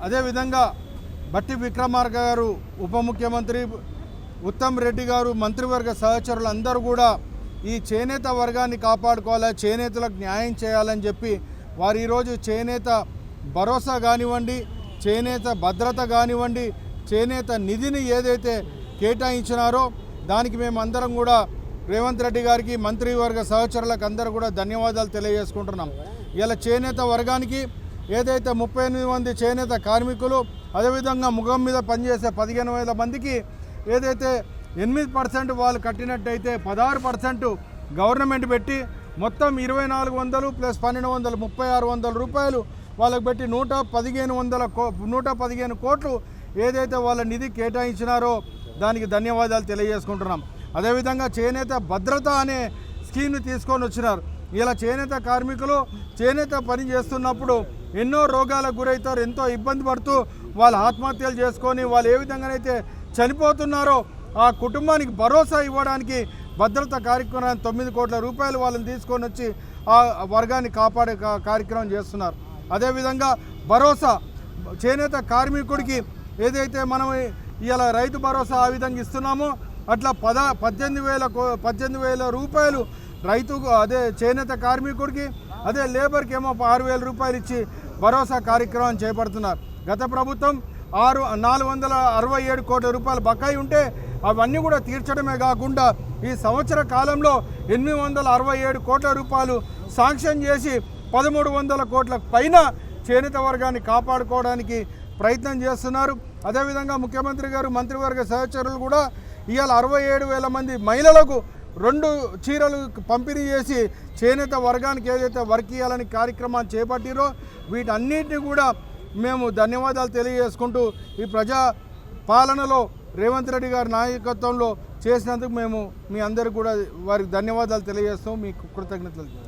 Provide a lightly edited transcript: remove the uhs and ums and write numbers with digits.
అదేవిధంగా బట్టి విక్రమార్క గారు ఉప ముఖ్యమంత్రి, ఉత్తమ్ రెడ్డి గారు మంత్రివర్గ సహచరులు అందరూ కూడా ఈ చేనేత వర్గాన్ని కాపాడుకోవాలి, చేనేతలకు న్యాయం చేయాలని చెప్పి వారు ఈరోజు చేనేత భరోసా కానివ్వండి, చేనేత భద్రత కానివ్వండి, చేనేత నిధిని ఏదైతే కేటాయించినారో దానికి మేమందరం కూడా రేవంత్ రెడ్డి గారికి, మంత్రివర్గ సహచరులకు అందరూ కూడా ధన్యవాదాలు తెలియజేసుకుంటున్నాం. ఇలా చేనేత వర్గానికి ఏదైతే 38 మంది చేనేత కార్మికులు, అదేవిధంగా ముఖం మీద పనిచేసే 15,000 మందికి ఏదైతే 8% వాళ్ళు కట్టినట్టయితే 16% గవర్నమెంట్ పెట్టి మొత్తం 2,400 ప్లస్ 1,200 3,600 రూపాయలు వాళ్ళకి పెట్టి 115 కోట్లు ఏదైతే వాళ్ళ నిధి కేటాయించినారో దానికి ధన్యవాదాలు తెలియజేసుకుంటున్నాం. అదేవిధంగా చేనేత భద్రత అనే స్కీమ్ని తీసుకొని వచ్చినారు. ఇలా చేనేత కార్మికులు చేనేత పని చేస్తున్నప్పుడు ఎన్నో రోగాలకు గురవుతారు, ఎంతో ఇబ్బంది పడుతూ వాళ్ళు ఆత్మహత్యలు చేసుకొని వాళ్ళు ఏ విధంగానైతే చనిపోతున్నారో ఆ కుటుంబానికి భరోసా ఇవ్వడానికి భద్రత కార్యక్రమాన్ని 9 కోట్ల రూపాయలు వాళ్ళని తీసుకొని వచ్చి ఆ వర్గాన్ని కాపాడే కార్యక్రమం చేస్తున్నారు. అదేవిధంగా భరోసా చేనేత కార్మికుడికి ఏదైతే మనం ఇలా రైతు భరోసా ఆ విధంగా ఇస్తున్నామో అట్లా 18,000 రూపాయలు రైతుకు, అదే చేనేత కార్మికుడికి, అదే లేబర్కి ఏమో 6,000 రూపాయలు ఇచ్చి భరోసా కార్యక్రమం చేపడుతున్నారు. గత ప్రభుత్వం 467 కోట్ల రూపాయలు బకాయి ఉంటే అవన్నీ కూడా తీర్చడమే కాకుండా ఈ సంవత్సర కాలంలో 867 కోట్ల రూపాయలు శాంక్షన్ చేసి 1,300 కోట్ల పైన చేనేత వర్గాన్ని కాపాడుకోవడానికి ప్రయత్నం చేస్తున్నారు. అదేవిధంగా ముఖ్యమంత్రి గారు, మంత్రివర్గ సహచరులు కూడా ఇవాళ 67,000 మంది మహిళలకు 2 చీరలు పంపిణీ చేసి చేనేత వర్గానికి ఏదైతే వర్క్ ఇవ్వాలని కార్యక్రమాన్ని చేపట్టిరో వీటన్నిటిని కూడా మేము ధన్యవాదాలు తెలియజేసుకుంటూ ఈ ప్రజా పాలనలో రేవంత్ రెడ్డి గారి నాయకత్వంలో చేసినందుకు మేము మీ అందరికీ కూడా వారికి ధన్యవాదాలు తెలియజేస్తాం, మీకు కృతజ్ఞతలు.